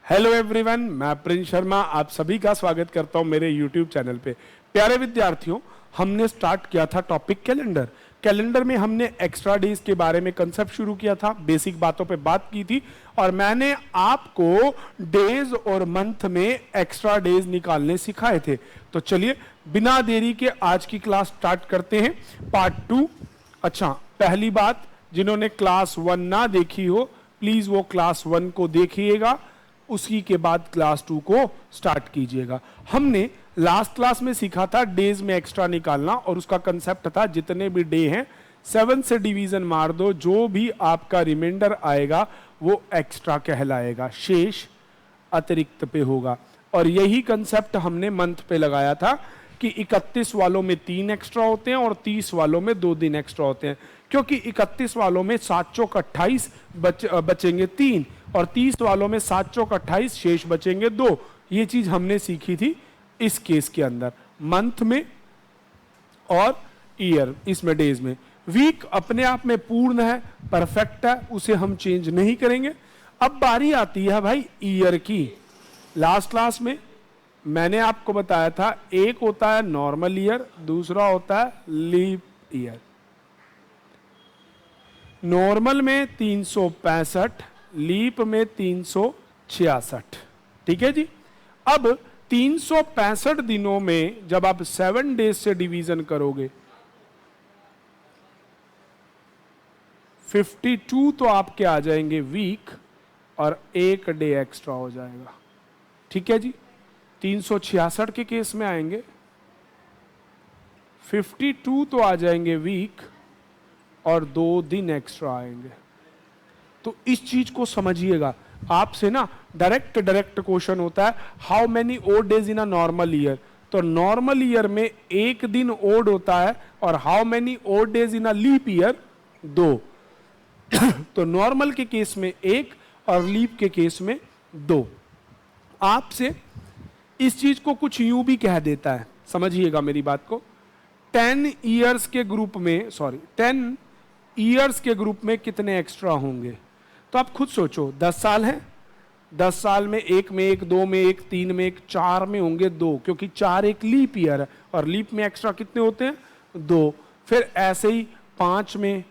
Hello everyone, मैं Prince Sharma आप सभी का स्वागत करता हूं मेरे यूट्यूब चैनल पे। प्यारे विद्यार्थियों, हमने स्टार्ट किया था टॉपिक कैलेंडर। कैलेंडर में हमने एक्स्ट्रा डेज के बारे में कंसेप्ट शुरू किया था, बेसिक बातों पे बात की थी और मैंने आपको डेज और मंथ में एक्स्ट्रा डेज निकालने सिखाए थे। तो चलिए बिना देरी के आज की क्लास स्टार्ट करते हैं, पार्ट 2। अच्छा, पहली बात, जिन्होंने क्लास 1 ना देखी हो प्लीज वो क्लास 1 को देखिएगा, उसी के बाद क्लास 2 को स्टार्ट कीजिएगा। हमने लास्ट क्लास में सीखा था डेज में एक्स्ट्रा निकालना और उसका कंसेप्ट था जितने भी डे हैं 7 से डिवीजन मार दो, जो भी आपका रिमाइंडर आएगा वो एक्स्ट्रा कहलाएगा, शेष अतिरिक्त पे होगा। और यही कंसेप्ट हमने मंथ पे लगाया था कि 31 वालों में 3 एक्स्ट्रा होते हैं और 30 वालों में 2 दिन एक्स्ट्रा होते हैं, क्योंकि 31 वालों में 7 चौक 28 बचेंगे 3 और 30 वालों में 7 चौक 28 शेष बचेंगे 2। ये चीज हमने सीखी थी इस केस के अंदर, मंथ में और ईयर, इसमें डेज में। वीक अपने आप में पूर्ण है, परफेक्ट है, उसे हम चेंज नहीं करेंगे। अब बारी आती है भाई ईयर की। लास्ट क्लास में मैंने आपको बताया था एक होता है नॉर्मल ईयर, दूसरा होता है लीप ईयर। नॉर्मल में 365, लीप में 366। ठीक है जी। अब 365 दिनों में जब आप 7 डेज से डिवीजन करोगे 52 तो आपके आ जाएंगे वीक और एक डे एक्स्ट्रा हो जाएगा। ठीक है जी। 366 के केस में आएंगे 52 तो आ जाएंगे वीक और 2 दिन एक्स्ट्रा आएंगे। तो इस चीज को समझिएगा। आपसे ना डायरेक्ट क्वेश्चन होता है how many odd days in a normal year. तो नॉर्मल ईयर में एक दिन ओड होता है और how many odd days in a leap year 2। तो नॉर्मल के केस में 1 और लीप के केस में 2। आपसे इस चीज को कुछ यूं भी कह देता है, समझिएगा मेरी बात को। 10 ईयर्स के ग्रुप में 10 ईयर्स के ग्रुप में कितने एक्स्ट्रा होंगे? तो आप खुद सोचो, 10 साल हैं, 10 साल में 1 में 1, 2 में 1, 3 में 1, 4 में होंगे 2, क्योंकि 4 एक लीप ईयर है और लीप में एक्स्ट्रा कितने होते हैं? 2। फिर ऐसे ही 5 में,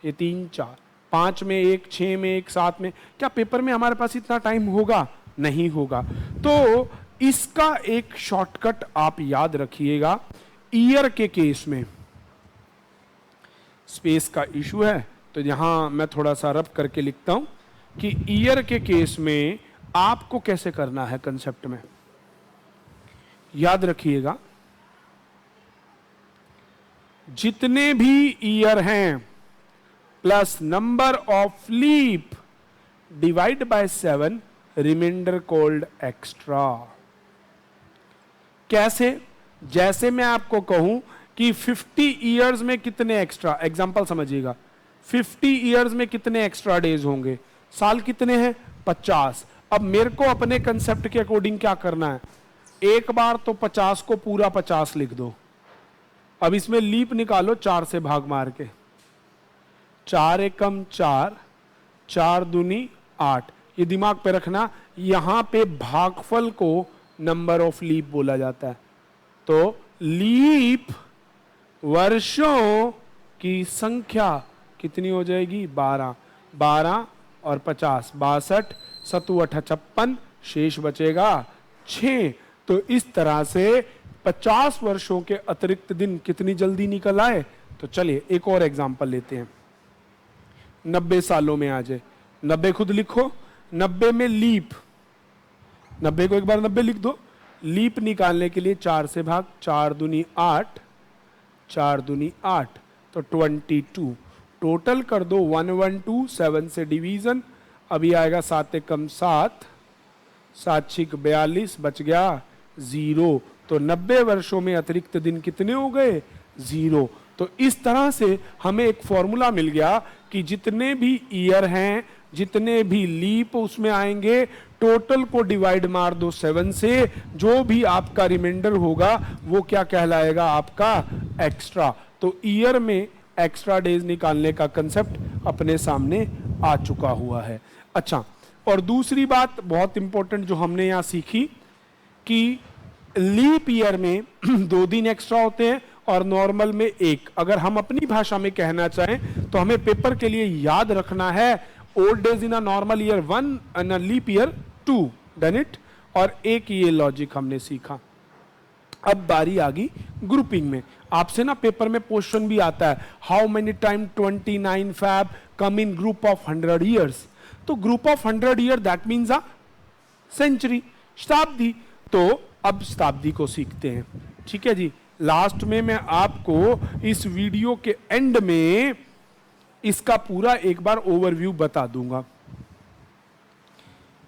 ये 3 4, 5 में 1, 6 में 1, 7 में। क्या पेपर में हमारे पास इतना टाइम होगा? नहीं होगा। तो इसका एक शॉर्टकट आप याद रखिएगा। ईयर के केस में स्पेस का इशू है तो यहां मैं थोड़ा सा रब करके लिखता हूं कि ईयर के केस में आपको कैसे करना है। कंसेप्ट में याद रखिएगा, जितने भी ईयर हैं plus number of leap divide by 7, remainder called extra. कैसे? जैसे मैं आपको कहूं कि 50 ईयर्स में कितने एक्स्ट्रा, एग्जांपल समझिएगा, 50 ईयर्स में कितने एक्स्ट्रा डेज होंगे? साल कितने हैं? 50। अब मेरे को अपने कंसेप्ट के अकॉर्डिंग क्या करना है? एक बार तो 50 को पूरा 50 लिख दो। अब इसमें लीप निकालो 4 से भाग मार के। 4 एकम 4, 4 दूनी 8। ये दिमाग पे रखना, यहां पे भागफल को नंबर ऑफ लीप बोला जाता है। तो लीप वर्षों की संख्या कितनी हो जाएगी? 12। 12 और 50, 62, 7 8 56, शेष बचेगा 6। तो इस तरह से 50 वर्षों के अतिरिक्त दिन कितनी जल्दी निकल आए। तो चलिए एक और एग्जांपल लेते हैं। 90 सालों में आ जाए, 90 खुद लिखो। 90 में लीप, 90 को एक बार 90 लिख दो। लीप निकालने के लिए 4 से भाग, 4 दूनी 8, 4 दूनी 8, तो 22। टोटल कर दो 112, 7 से डिवीजन, अभी आएगा 7 एकम 7, 7 छिक 42, बच गया 0। तो 90 वर्षों में अतिरिक्त दिन कितने हो गए? 0। तो इस तरह से हमें एक फॉर्मूला मिल गया कि जितने भी ईयर हैं, जितने भी लीप उसमें आएंगे, टोटल को डिवाइड मार दो 7 से, जो भी आपका रिमाइंडर होगा वो क्या कहलाएगा? आपका एक्स्ट्रा। तो ईयर में एक्स्ट्रा डेज निकालने का कंसेप्ट अपने सामने आ चुका हुआ है। अच्छा, और दूसरी बात बहुत इंपॉर्टेंट जो हमने यहाँ सीखी कि लीप ईयर में 2 दिन एक्स्ट्रा होते हैं और नॉर्मल में 1। अगर हम अपनी भाषा में कहना चाहें तो हमें पेपर के लिए याद रखना है odd days in a normal year 1 and a leap year 2, done it. और एक ये लॉजिक हमने सीखा। अब बारी आ गई ग्रुपिंग में। आपसे ना पेपर में क्वेश्चन भी आता है, how many time 29 Feb come in group of 100 years. तो group of 100 year that means a century, शताब्दी। तो अब शताब्दी को सीखते हैं, ठीक है जी। लास्ट में मैं आपको इस वीडियो के एंड में इसका पूरा एक बार ओवरव्यू बता दूंगा।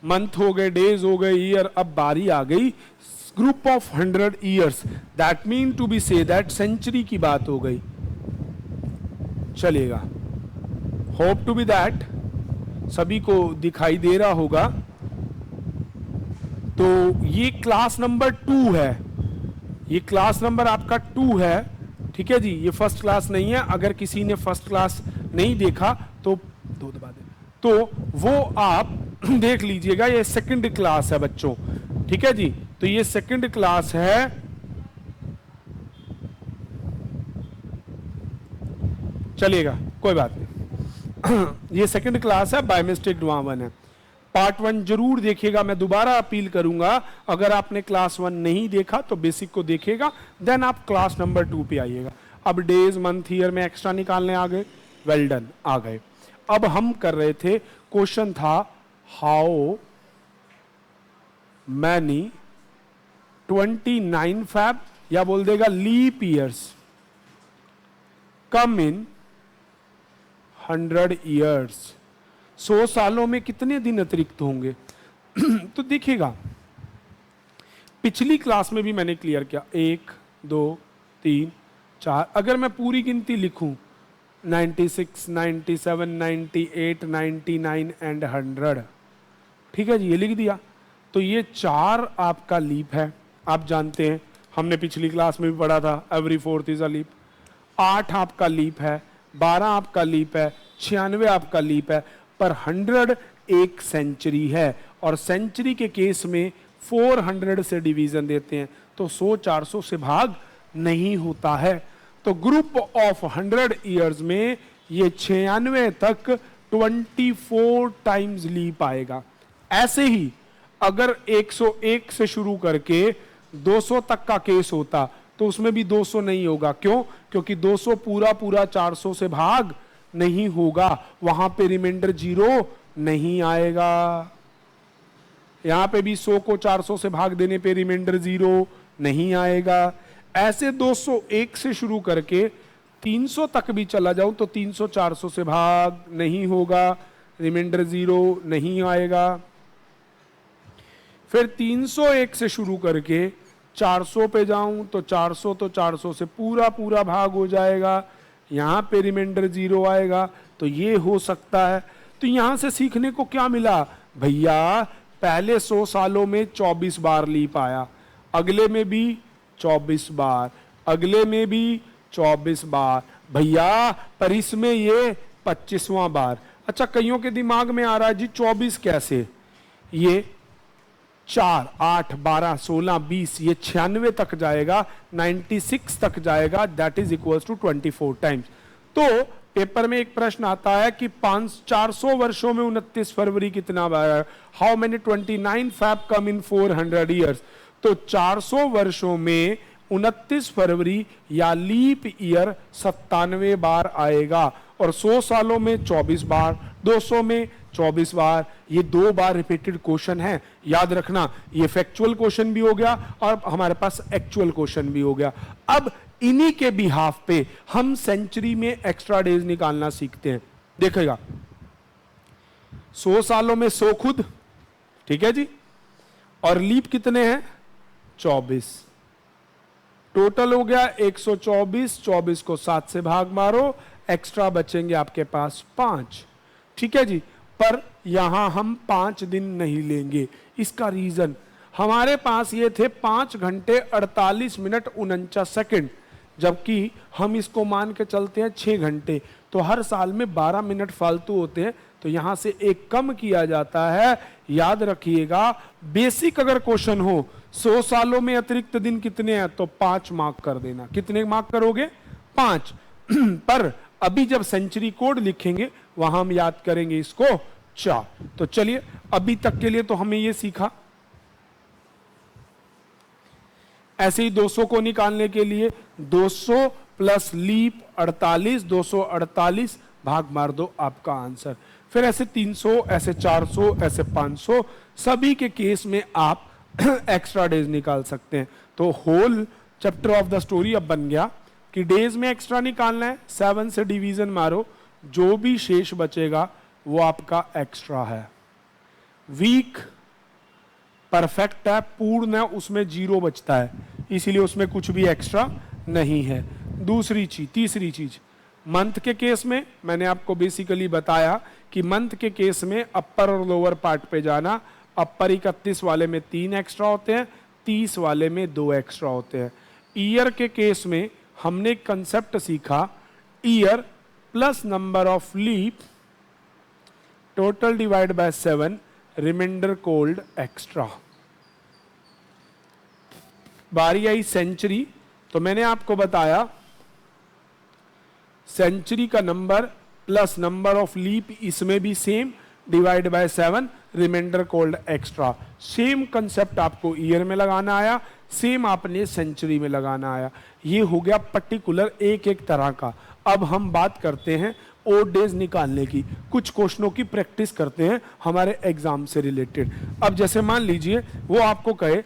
मंथ हो गए, डेज हो गए, ईयर। अब बारी आ गई group of 100 years, that mean to be से दैट सेंचुरी की बात हो गई। चलेगा, होप टू बी दैट सभी को दिखाई दे रहा होगा। तो ये क्लास नंबर 2 है, ये क्लास नंबर आपका 2 है, ठीक है जी। ये फर्स्ट क्लास नहीं है। अगर किसी ने फर्स्ट क्लास नहीं देखा तो 2 दबा दे, तो वो आप देख लीजिएगा। ये सेकंड क्लास है बच्चों, ठीक है जी। तो ये सेकंड क्लास है। चलिएगा, कोई बात नहीं। ये सेकंड क्लास है, बाय मिस्टेक वहां 1 है। पार्ट 1 जरूर देखिएगा। मैं दोबारा अपील करूंगा, अगर आपने क्लास 1 नहीं देखा तो बेसिक को देखिएगा, देन आप क्लास नंबर 2 पे आइएगा। अब डेज, मंथ, ईयर में एक्स्ट्रा निकालने आ गए, वेल डन, आ गए। अब हम कर रहे थे, क्वेश्चन था हाउ मैनी 29 फैब या बोल देगा लीप ईयर्स कम इन 100 ईयर्स। 100 सालों में कितने दिन अतिरिक्त होंगे? तो देखिएगा, पिछली क्लास में भी मैंने क्लियर किया, 1 2 3 4। अगर मैं पूरी गिनती लिखूं 96, 97, 98, 99 एंड 100, ठीक है जी, ये लिख दिया। तो ये 4 आपका लीप है, आप जानते हैं, हमने पिछली क्लास में भी पढ़ा था, every 4th is a leap. 8 आपका लीप है, 12 आपका लीप है, 96 आपका लीप है। पर 100 एक सेंचुरी है, और सेंचुरी के केस में 400 से डिवीजन देते हैं, तो 100 400 से भाग नहीं होता है। तो ग्रुप ऑफ 100 ईयर्स में ये 96 तक 24 टाइम्स लीप आएगा। ऐसे ही अगर 101 से शुरू करके 200 तक का केस होता तो उसमें भी 200 नहीं होगा। क्यों? क्योंकि 200 पूरा 400 से भाग नहीं होगा, वहां पे रिमाइंडर 0 नहीं आएगा। यहां पे भी 100 को 400 से भाग देने पे रिमाइंडर 0 नहीं आएगा। ऐसे 201 से शुरू करके 300 तक भी चला जाऊं तो 300 400 से भाग नहीं होगा, रिमाइंडर 0 नहीं आएगा। फिर 301 से शुरू करके 400 पे जाऊं तो 400 से पूरा भाग हो जाएगा, यहां पे रिमाइंडर 0 आएगा। तो ये हो सकता है। तो यहां से सीखने को क्या मिला भैया? पहले 100 सालों में 24 बार लीप आया, अगले में भी 24 बार, अगले में भी 24 बार भैया, पर इसमें ये 25वां बार। अच्छा, कईयों के दिमाग में आ रहा है जी 24 कैसे? ये 4 8 12 16 20 ये 96 तक जाएगा, 96 तक जाएगा, that is equals to 24 times. तो पेपर में एक प्रश्न आता है कि 400 वर्षों में 29 फरवरी कितना बार है? How many 29 Feb come in 400 years. तो 400 वर्षों में 29 फरवरी या लीप ईयर 97 बार आएगा, और 100 सालों में 24 बार, 200 में 24 बार। ये 2 बार रिपीटेड क्वेश्चन है, याद रखना। ये फैक्चुअल क्वेश्चन भी हो गया और हमारे पास एक्चुअल क्वेश्चन भी हो गया। अब इन्हीं के बिहाफ पे हम सेंचुरी में एक्स्ट्रा डेज निकालना सीखते हैं। देखिएगा, 100 सालों में 100 खुद, ठीक है जी, और लीप कितने हैं? 24। टोटल हो गया 124। 24 को 7 से भाग मारो, एक्स्ट्रा बचेंगे आपके पास 5, ठीक है जी। पर यहां हम 5 दिन नहीं लेंगे। इसका रीजन, हमारे पास ये थे 5 घंटे 48 मिनट 49 सेकंड, जबकि हम इसको मान के चलते हैं 6 घंटे। तो हर साल में 12 मिनट फालतू होते हैं, तो यहां से एक कम किया जाता है। याद रखिएगा, बेसिक अगर क्वेश्चन हो 100 सालों में अतिरिक्त दिन कितने हैं तो 5 मार्क कर देना। कितने मार्क करोगे? 5। पर अभी जब सेंचुरी कोड लिखेंगे वहां हम याद करेंगे इसको 4। तो चलिए, अभी तक के लिए तो हमें यह सीखा। ऐसे ही 200 को निकालने के लिए 200 प्लस लीप 48, 248 भाग मार दो, आपका आंसर। फिर ऐसे 300, ऐसे 400, ऐसे 500, सभी के केस में आप एक्स्ट्रा डेज निकाल सकते हैं। तो whole chapter of the story अब बन गया कि डेज में एक्स्ट्रा निकालना है, 7 से डिवीजन मारो, जो भी शेष बचेगा वो आपका एक्स्ट्रा है। वीक परफेक्ट है, पूर्ण है, उसमें 0 बचता है, इसीलिए उसमें कुछ भी एक्स्ट्रा नहीं है। दूसरी चीज, तीसरी चीज, मंथ के केस में मैंने आपको बेसिकली बताया कि मंथ के केस में अपर और लोअर पार्ट पे जाना। अपर 31 वाले में 3 एक्स्ट्रा होते हैं, 30 वाले में 2 एक्स्ट्रा होते हैं। ईयर के केस में हमने कंसेप्ट सीखा, year plus number of leap total divide by 7, remainder called extra. बारी आई सेंचुरी, तो मैंने आपको बताया सेंचुरी का number plus number of leap, इसमें भी same, divide by 7, remainder called extra. Same concept आपको ईयर में लगाना आया, सेम आपने सेंचुरी में लगाना आया। ये हो गया पर्टिकुलर एक एक तरह का। अब हम बात करते हैं ओड डेज निकालने की, कुछ क्वेश्चनों की प्रैक्टिस करते हैं हमारे एग्जाम से रिलेटेड। अब जैसे मान लीजिए वो आपको कहे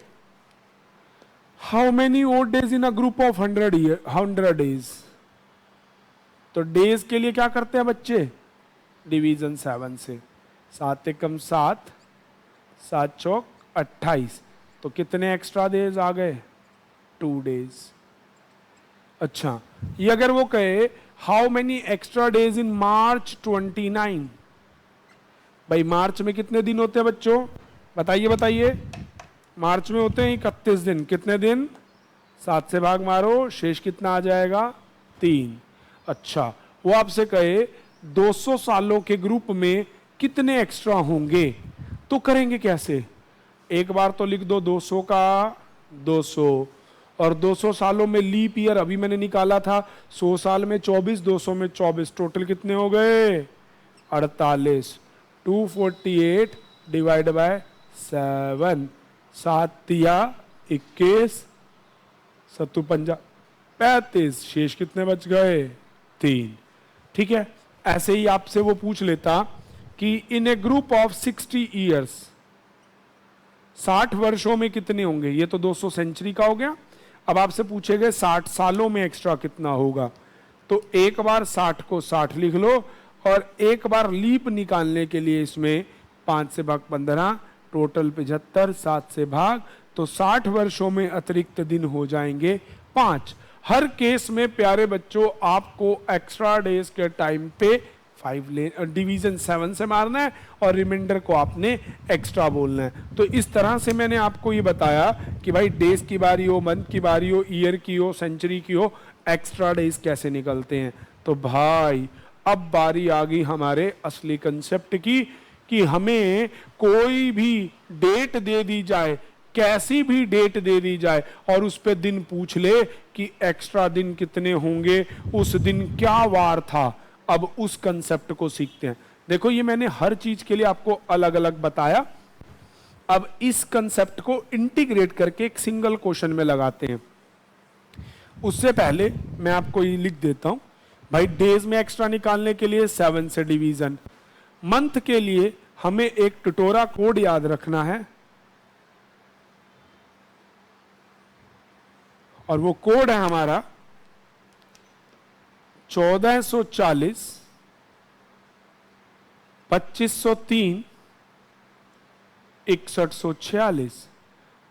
how many odd days in a group of 100 days, तो डेज के लिए क्या करते हैं बच्चे? डिवीजन 7 से, 7 एकम 7, 7 चौक 28, तो कितने एक्स्ट्रा डेज आ गए? 2 डेज। अच्छा, ये अगर वो कहे how many extra days in March 29, भाई मार्च में कितने दिन होते हैं बच्चों? बताइए बताइए। मार्च में होते हैं 31 दिन। कितने दिन? 7 से भाग मारो, शेष कितना आ जाएगा? 3। अच्छा, वो आपसे कहे 200 सालों के ग्रुप में कितने एक्स्ट्रा होंगे, तो करेंगे कैसे? एक बार तो लिख दो 200 का 200, और 200 सालों में लीप ईयर अभी मैंने निकाला था, 100 साल में 24, 200 में 24, टोटल कितने हो गए? 48। 248 डिवाइड बाय 7, 7 तिया 21, 7 पंजा 35, शेष कितने बच गए? 3। ठीक है। ऐसे ही आपसे वो पूछ लेता कि इन ए ग्रुप ऑफ 60 ईयर्स, 60 वर्षों में कितने होंगे? ये तो 200 सेंचुरी का हो गया। अब आपसे पूछेगा 60 सालों में एक्स्ट्रा कितना होगा, तो एक बार 60 को 60 लिख लो, और एक बार लीप निकालने के लिए इसमें 5 से भाग 15, टोटल 75, 7 से भाग, तो 60 वर्षों में अतिरिक्त दिन हो जाएंगे 5। हर केस में प्यारे बच्चों आपको एक्स्ट्रा डेज के टाइम पे 5 डिवीजन 7 से मारना है, और रिमाइंडर को आपने एक्स्ट्रा बोलना है। तो इस तरह से मैंने आपको ये बताया कि भाई डेज की बारी हो, मंथ की बारी हो, ईयर की हो, सेंचुरी की हो, एक्स्ट्रा डेज कैसे निकलते हैं। तो भाई अब बारी आ गई हमारे असली कंसेप्ट की, कि हमें कोई भी डेट दे दी जाए, कैसी भी डेट दे दी जाए, और उस पे दिन पूछ ले कि एक्स्ट्रा दिन कितने होंगे, उस दिन क्या वार था। अब उस कंसेप्ट को सीखते हैं। देखो ये मैंने हर चीज के लिए आपको अलग अलग बताया। अब इस कंसेप्ट को इंटीग्रेट करके एक सिंगल क्वेश्चन में लगाते हैं। उससे पहले मैं आपको ये लिख देता हूं, भाई डेज में एक्स्ट्रा निकालने के लिए 7 से डिवीजन, मंथ के लिए हमें एक टुटोरा कोड याद रखना है, और वो कोड है हमारा 1440 2503 6146।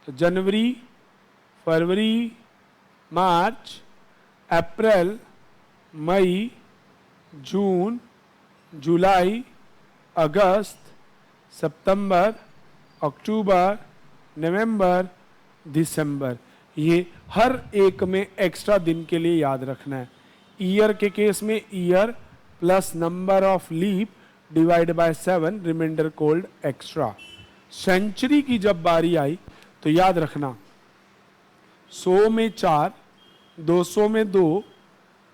तो जनवरी, फरवरी, मार्च, अप्रैल, मई, जून, जुलाई, अगस्त, सितंबर, अक्टूबर, नवंबर, दिसंबर, ये हर एक में एक्स्ट्रा दिन के लिए याद रखना है। ईयर के केस में year plus number of leap divide by 7, remainder called extra. Century की जब बारी आई तो याद रखना 100 में 4, 200 में 2,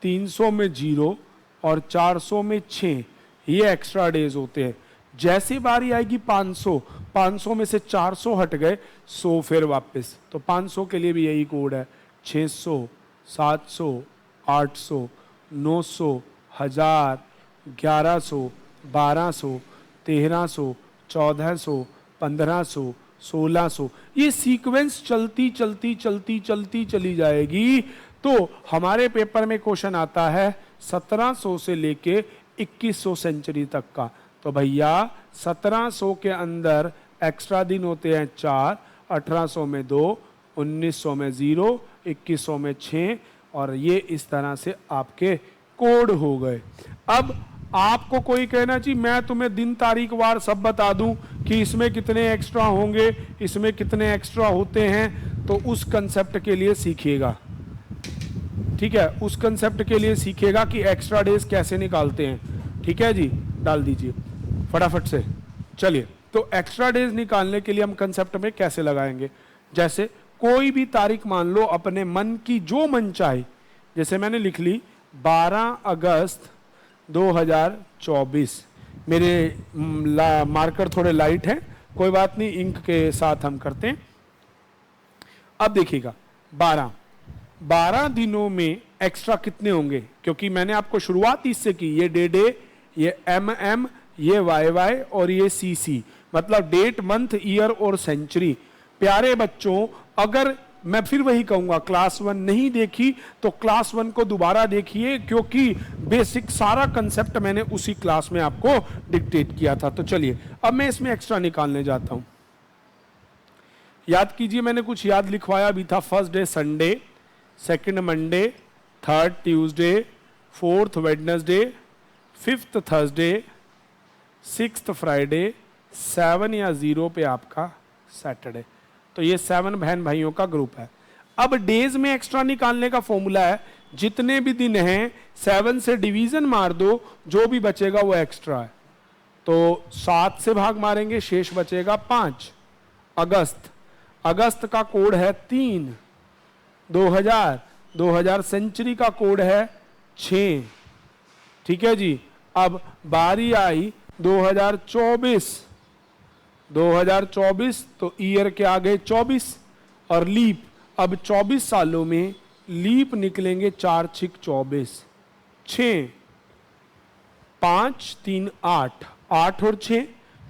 300 में 0 और 400 में 6, ये एक्स्ट्रा डेज होते हैं। जैसे बारी आएगी 500, 500 में से 400 हट गए, 100 फिर वापस। तो 500 के लिए भी यही कोड है, 600, 700, 800, 900, 1000, 1100, 1200, 1300, 1400, 1500, 1600, ये सीक्वेंस चलती चलती चलती चलती चली जाएगी। तो हमारे पेपर में क्वेश्चन आता है 1700 से लेके 2100 सेंचुरी तक का। तो भैया 1700 के अंदर एक्स्ट्रा दिन होते हैं 4, 1800 में 2, 1900 में 0, 2100 में 6, और ये इस तरह से आपके कोड हो गए। अब आपको कोई कहना चाहिए मैं तुम्हें दिन तारीख वार सब बता दूं कि इसमें कितने एक्स्ट्रा होंगे, इसमें कितने एक्स्ट्रा होते हैं, तो उस कंसेप्ट के लिए सीखिएगा। ठीक है, उस कंसेप्ट के लिए सीखिएगा कि एक्स्ट्रा डेज कैसे निकालते हैं। ठीक है जी, डाल दीजिए फटाफट से। चलिए, तो एक्स्ट्रा डेज निकालने के लिए हम कंसेप्ट में कैसे लगाएंगे। जैसे कोई भी तारीख मान लो अपने मन की, जो मन चाहे, जैसे मैंने लिख ली 12 अगस्त 2024। मेरे मार्कर थोड़े लाइट हैं, कोई बात नहीं, इंक के साथ हम करते हैं। अब देखिएगा 12 दिनों में एक्स्ट्रा कितने होंगे, क्योंकि मैंने आपको शुरुआत इससे की, ये डे, ये MM, ये YY और ये CC, मतलब डेट, मंथ, ईयर और सेंचुरी। प्यारे बच्चों, अगर मैं फिर वही कहूंगा, क्लास 1 नहीं देखी तो क्लास 1 को दोबारा देखिए, क्योंकि बेसिक सारा कंसेप्ट मैंने उसी क्लास में आपको डिक्टेट किया था। तो चलिए, अब मैं इसमें एक्स्ट्रा निकालने जाता हूं। याद कीजिए, मैंने कुछ याद लिखवाया भी था। First day Sunday, second Monday, third Tuesday, fourth Wednesday, fifth Thursday, sixth Friday, 7 या 0 पे आपका सैटरडे। तो ये 7 बहन भाइयों का ग्रुप है। अब डेज में एक्स्ट्रा निकालने का फॉर्मूला है, जितने भी दिन हैं 7 से डिवीजन मार दो, जो भी बचेगा वो एक्स्ट्रा है। तो 7 से भाग मारेंगे, शेष बचेगा 5। अगस्त का कोड है 3। 2000 सेंचुरी का कोड है 6। ठीक है जी। अब बारी आई 2024, तो ईयर के आगे 24 और लीप। अब 24 सालों में लीप निकलेंगे 4 6 24, 6 5 3 8, 8 और 6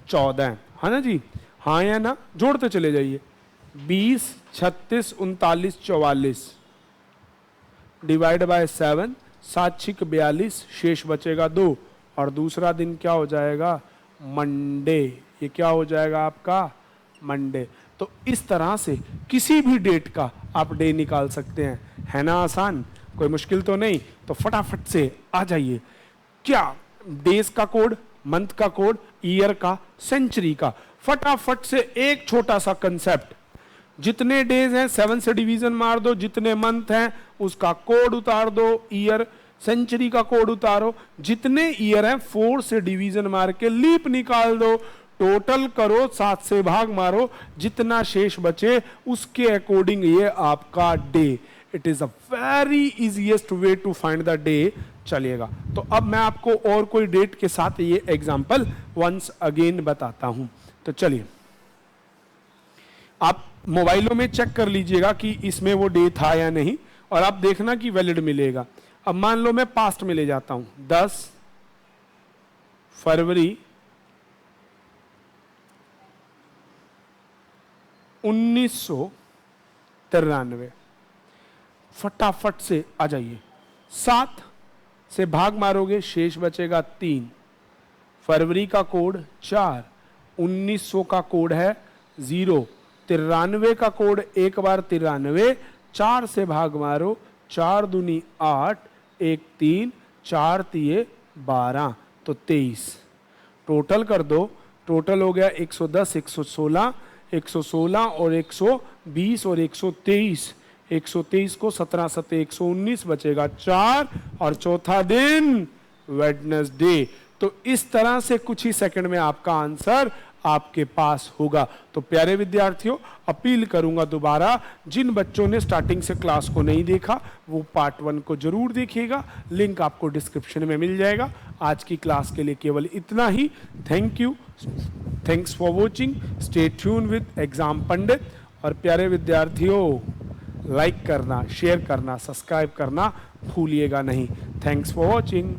14, है ना जी, हाँ या ना, जोड़ते चले जाइए। 20 36 39 44 डिवाइड बाय 7, 7 6 42, शेष बचेगा 2। और दूसरा दिन क्या हो जाएगा, मंडे। ये क्या हो जाएगा आपका, मंडे। तो इस तरह से किसी भी डेट का आप डे निकाल सकते हैं, है ना आसान, कोई मुश्किल तो नहीं। तो फटाफट से आ जाइए, क्या डेज का कोड, मंथ का कोड, ईयर का, सेंचुरी का, फटाफट से एक छोटा सा कंसेप्ट। जितने डेज हैं 7 से डिवीजन मार दो, जितने मंथ हैं उसका कोड उतार दो, ईयर सेंचुरी का कोड उतारो, जितने ईयर हैं 4 से डिवीजन मार के लीप निकाल दो, टोटल करो, 7 से भाग मारो, जितना शेष बचे उसके अकॉर्डिंग ये आपका day. It is a very easiest way to find the day. चलिएगा, तो अब मैं आपको और कोई डेट के साथ ये एग्जांपल वंस अगेन बताता हूं। तो चलिए, आप मोबाइलों में चेक कर लीजिएगा कि इसमें वो डे था या नहीं, और आप देखना कि वैलिड मिलेगा। अब मान लो मैं पास्ट में ले जाता हूं, 10 फरवरी 1993। फटाफट से आ जाइए, 7 से भाग मारोगे, शेष बचेगा 3। फरवरी का कोड 4, 1900 का कोड है 0, 93 का कोड एक बार 93, 4 से भाग मारो, 4 दूनी 8, 1 3, 4 तिये 12, तो 23। टोटल कर दो, टोटल हो गया 110, 116, 116 और 120 और 123। 123 को 17 7 119 बचेगा 4, और चौथा दिन वेडनेसडे। तो इस तरह से कुछ ही सेकंड में आपका आंसर आपके पास होगा। तो प्यारे विद्यार्थियों, अपील करूंगा दोबारा, जिन बच्चों ने स्टार्टिंग से क्लास को नहीं देखा वो पार्ट 1 को जरूर देखिएगा, लिंक आपको डिस्क्रिप्शन में मिल जाएगा। आज की क्लास के लिए केवल इतना ही। Thank you, thanks for watching, stay tune with exam Pandit. और प्यारे विद्यार्थियों, लाइक करना, शेयर करना, सब्सक्राइब करना भूलिएगा नहीं। Thanks for watching.